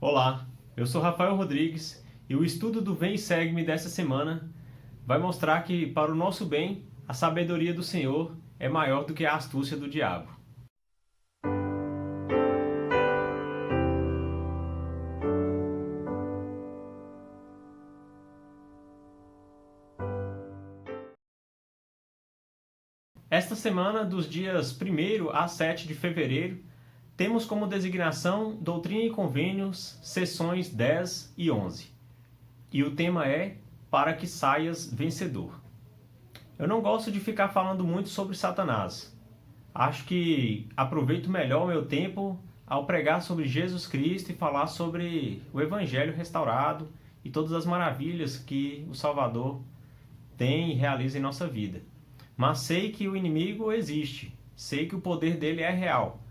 Olá, eu sou Rafael Rodrigues e o estudo do Vem e Segue-me dessa semana vai mostrar que, para o nosso bem, a sabedoria do Senhor é maior do que a astúcia do diabo. Esta semana, dos dias 1º a 7 de fevereiro, temos como designação Doutrina e Convênios, sessões 10 e 11. E o tema é Para que saias vencedor. Eu não gosto de ficar falando muito sobre Satanás. Acho que aproveito melhor o meu tempo ao pregar sobre Jesus Cristo e falar sobre o Evangelho restaurado e todas as maravilhas que o Salvador tem e realiza em nossa vida. Mas sei que o inimigo existe, sei que o poder dele é real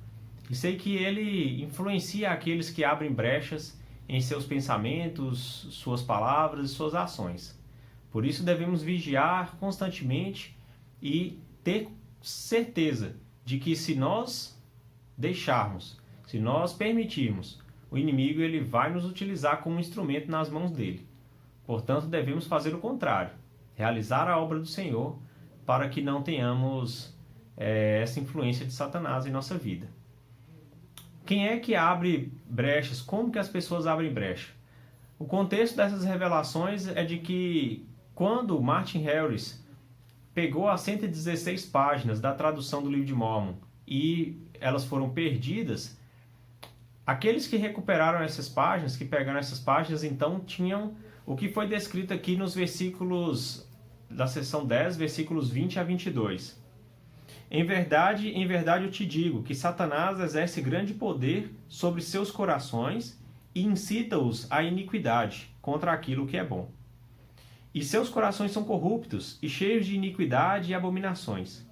e sei que ele influencia aqueles que abrem brechas em seus pensamentos, suas palavras e suas ações. Por isso devemos vigiar constantemente e ter certeza de que se nós deixarmos, se nós permitirmos, o inimigo ele vai nos utilizar como instrumento nas mãos dele. Portanto, devemos fazer o contrário, realizar a obra do Senhor para que não tenhamos essa influência de Satanás em nossa vida. Quem é que abre brechas? Como que as pessoas abrem brecha? O contexto dessas revelações é de que quando Martin Harris pegou as 116 páginas da tradução do livro de Mórmon e elas foram perdidas, aqueles que recuperaram essas páginas, que pegaram essas páginas, então tinham o que foi descrito aqui nos versículos da seção 10, versículos 20 a 22. Em verdade eu te digo que Satanás exerce grande poder sobre seus corações e incita-os à iniquidade contra aquilo que é bom. E seus corações são corruptos e cheios de iniquidade e abominações,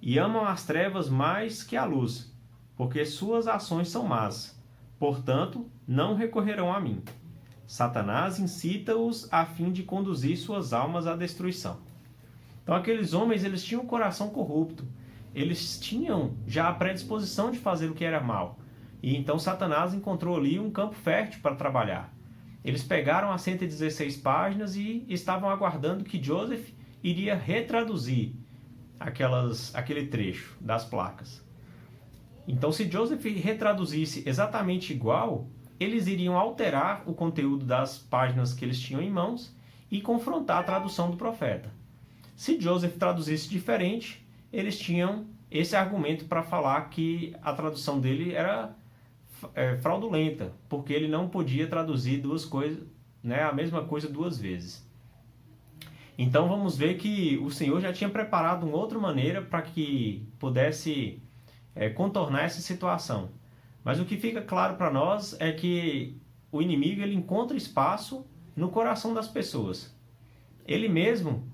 e amam as trevas mais que a luz, porque suas ações são más. Portanto, não recorrerão a mim. Satanás incita-os a fim de conduzir suas almas à destruição. Então aqueles homens, eles tinham um coração corrupto. Eles tinham já a predisposição de fazer o que era mal. E então Satanás encontrou ali um campo fértil para trabalhar. Eles pegaram as 116 páginas e estavam aguardando que Joseph iria retraduzir aquele trecho das placas. Então, se Joseph retraduzisse exatamente igual, eles iriam alterar o conteúdo das páginas que eles tinham em mãos e confrontar a tradução do profeta. Se Joseph traduzisse diferente, eles tinham esse argumento para falar que a tradução dele era fraudulenta, porque ele não podia traduzir duas coisas, a mesma coisa duas vezes. Então vamos ver que o Senhor já tinha preparado uma outra maneira para que pudesse contornar essa situação. Mas o que fica claro para nós é que o inimigo ele encontra espaço no coração das pessoas. Ele mesmo,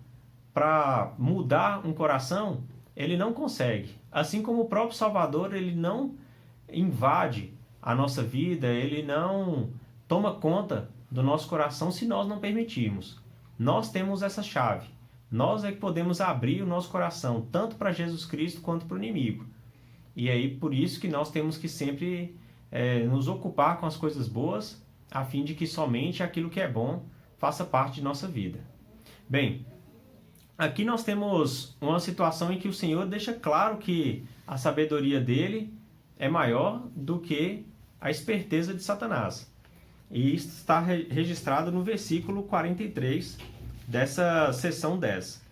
para mudar um coração, ele não consegue. Assim como o próprio Salvador, ele não invade a nossa vida, ele não toma conta do nosso coração se nós não permitirmos. Nós temos essa chave. Nós é que podemos abrir o nosso coração, tanto para Jesus Cristo quanto para o inimigo. E aí, por isso que nós temos que sempre nos ocupar com as coisas boas, a fim de que somente aquilo que é bom faça parte de nossa vida. Bem, aqui nós temos uma situação em que o Senhor deixa claro que a sabedoria dele é maior do que a esperteza de Satanás. E isso está registrado no versículo 43 dessa seção 10.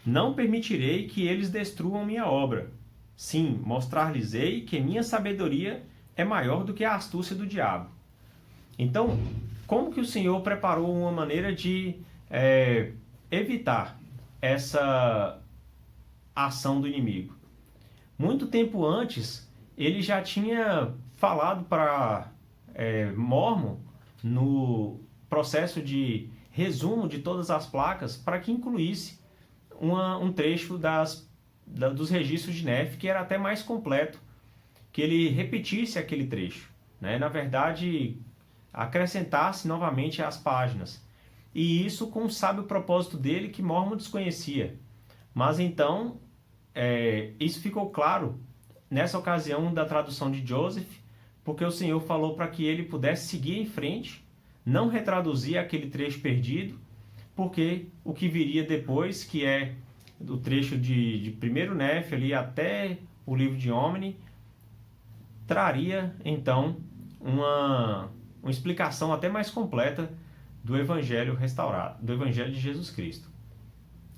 Não permitirei que eles destruam minha obra. Sim, mostrar-lhes-ei que minha sabedoria é maior do que a astúcia do diabo. Então, como que o Senhor preparou uma maneira de evitar essa ação do inimigo? Muito tempo antes, ele já tinha falado para Mórmon, no processo de resumo de todas as placas, para que incluísse um trecho dos registros de Nefe, que era até mais completo, que ele repetisse aquele trecho, na verdade, acrescentasse novamente as páginas. E isso com o sábio propósito dele, que Mórmon desconhecia. Mas então, isso ficou claro nessa ocasião da tradução de Joseph, porque o Senhor falou para que ele pudesse seguir em frente, não retraduzir aquele trecho perdido, porque o que viria depois, que é do trecho de 1º Néfi ali até o livro de Omni, traria então uma explicação até mais completa do Evangelho restaurado, do Evangelho de Jesus Cristo.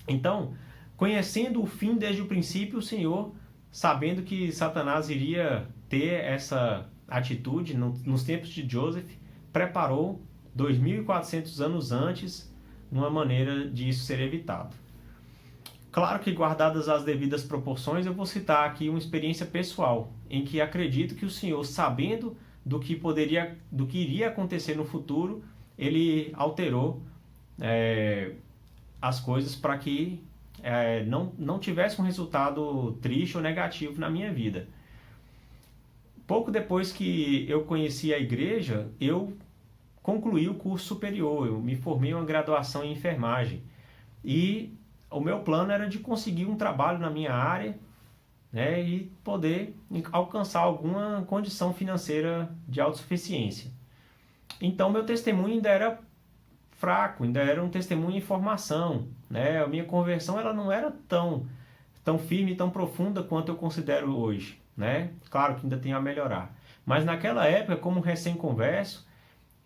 Então, conhecendo o fim desde o princípio, o Senhor, sabendo que Satanás iria ter essa atitude nos tempos de Joseph, preparou 2.400 anos antes uma maneira de isso ser evitado. Claro que, guardadas as devidas proporções, eu vou citar aqui uma experiência pessoal, em que acredito que o Senhor, sabendo do que iria acontecer no futuro, ele alterou as coisas para que não tivesse um resultado triste ou negativo na minha vida. Pouco depois que eu conheci a igreja, eu concluí o curso superior, eu me formei em uma graduação em enfermagem. E o meu plano era de conseguir um trabalho na minha área, né, e poder alcançar alguma condição financeira de autossuficiência. Então, meu testemunho ainda era fraco, ainda era um testemunho em formação, né? A minha conversão ela não era tão firme, tão profunda quanto eu considero hoje, né? Claro que ainda tem a melhorar. Mas naquela época, como recém-converso,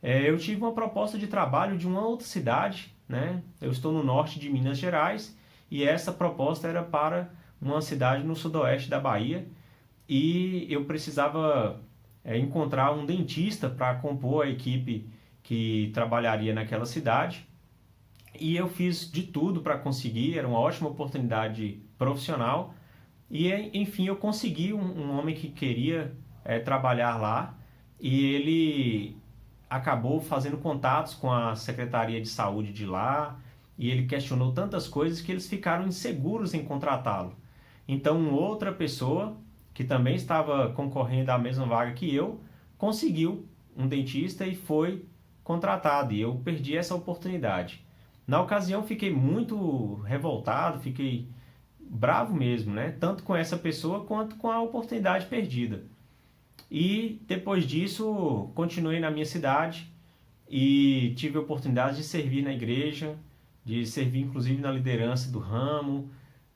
eu tive uma proposta de trabalho de uma outra cidade, né? Eu estou no norte de Minas Gerais e essa proposta era para uma cidade no sudoeste da Bahia e eu precisava encontrar um dentista para compor a equipe que trabalharia naquela cidade. E eu fiz de tudo para conseguir, era uma ótima oportunidade profissional. E, enfim, eu consegui um homem que queria trabalhar lá e ele acabou fazendo contatos com a Secretaria de Saúde de lá e ele questionou tantas coisas que eles ficaram inseguros em contratá-lo. Então, outra pessoa que também estava concorrendo à mesma vaga que eu conseguiu um dentista e foi contratado e eu perdi essa oportunidade. Na ocasião fiquei muito revoltado, fiquei bravo mesmo, né? Tanto com essa pessoa quanto com a oportunidade perdida. E depois disso continuei na minha cidade e tive a oportunidade de servir na igreja, de servir inclusive na liderança do ramo.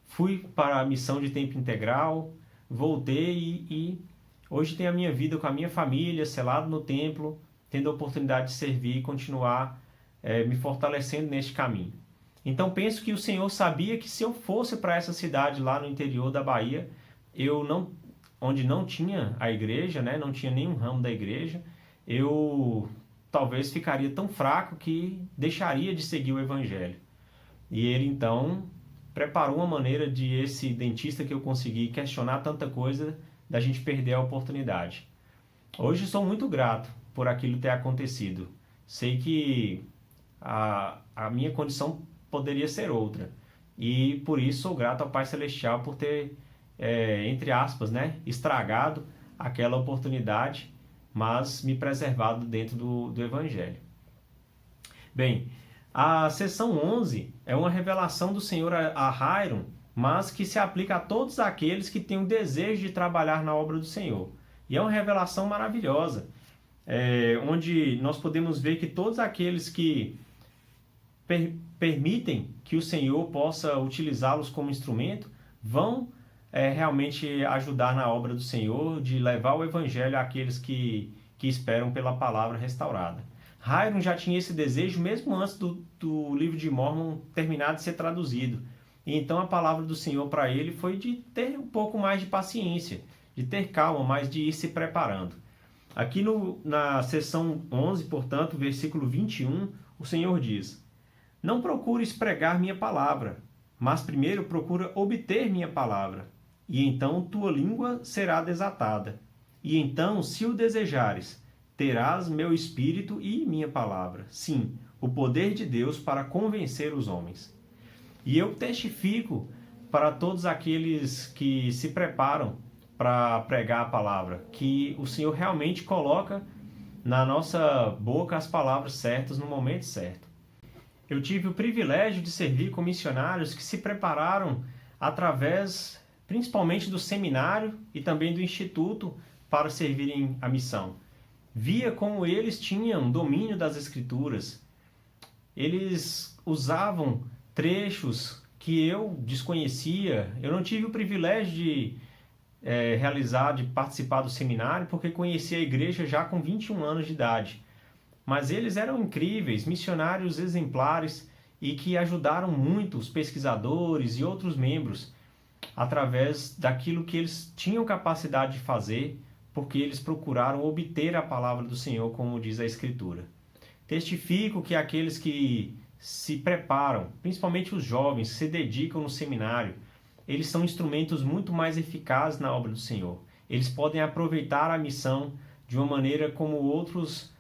Fui para a missão de tempo integral, voltei e hoje tenho a minha vida com a minha família, selado no templo, tendo a oportunidade de servir e continuar me fortalecendo neste caminho. Então penso que o Senhor sabia que se eu fosse para essa cidade lá no interior da Bahia, onde não tinha a igreja, né, não tinha nenhum ramo da igreja, eu talvez ficaria tão fraco que deixaria de seguir o Evangelho. E ele então preparou uma maneira de esse dentista que eu consegui questionar tanta coisa, da gente perder a oportunidade. Hoje sou muito grato por aquilo ter acontecido. Sei que a minha condição poderia ser outra. E por isso sou grato ao Pai Celestial por ter, entre aspas, né, estragado aquela oportunidade, mas me preservado dentro do Evangelho. Bem, a seção 11 é uma revelação do Senhor a Hiram, mas que se aplica a todos aqueles que têm o desejo de trabalhar na obra do Senhor. E é uma revelação maravilhosa, onde nós podemos ver que todos aqueles que permitem que o Senhor possa utilizá-los como instrumento vão realmente ajudar na obra do Senhor, de levar o Evangelho àqueles que esperam pela palavra restaurada. Hiram já tinha esse desejo mesmo antes do livro de Mórmon terminar de ser traduzido. E então a palavra do Senhor para ele foi de ter um pouco mais de paciência, de ter calma, mas de ir se preparando. Aqui na seção 11, portanto, versículo 21, o Senhor diz: Não procures pregar minha palavra, mas primeiro procura obter minha palavra, e então tua língua será desatada. E então, se o desejares, terás meu espírito e minha palavra. Sim, o poder de Deus para convencer os homens. E eu testifico para todos aqueles que se preparam para pregar a palavra, que o Senhor realmente coloca na nossa boca as palavras certas no momento certo. Eu tive o privilégio de servir com missionários que se prepararam através, principalmente do seminário e também do instituto, para servirem a missão. Via como eles tinham domínio das Escrituras. Eles usavam trechos que eu desconhecia. Eu não tive o privilégio de de participar do seminário, porque conheci a igreja já com 21 anos de idade. Mas eles eram incríveis, missionários exemplares e que ajudaram muito os pesquisadores e outros membros através daquilo que eles tinham capacidade de fazer, porque eles procuraram obter a palavra do Senhor, como diz a Escritura. Testifico que aqueles que se preparam, principalmente os jovens, se dedicam no seminário, eles são instrumentos muito mais eficazes na obra do Senhor. Eles podem aproveitar a missão de uma maneira como outros,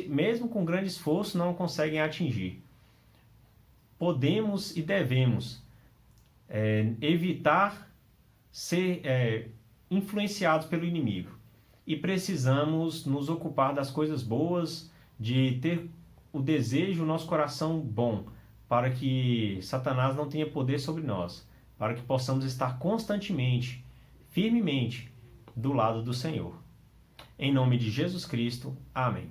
mesmo com grande esforço, não conseguem atingir. Podemos e devemos evitar ser influenciados pelo inimigo. E precisamos nos ocupar das coisas boas, de ter o desejo, o nosso coração bom, para que Satanás não tenha poder sobre nós, para que possamos estar constantemente, firmemente, do lado do Senhor. Em nome de Jesus Cristo, amém.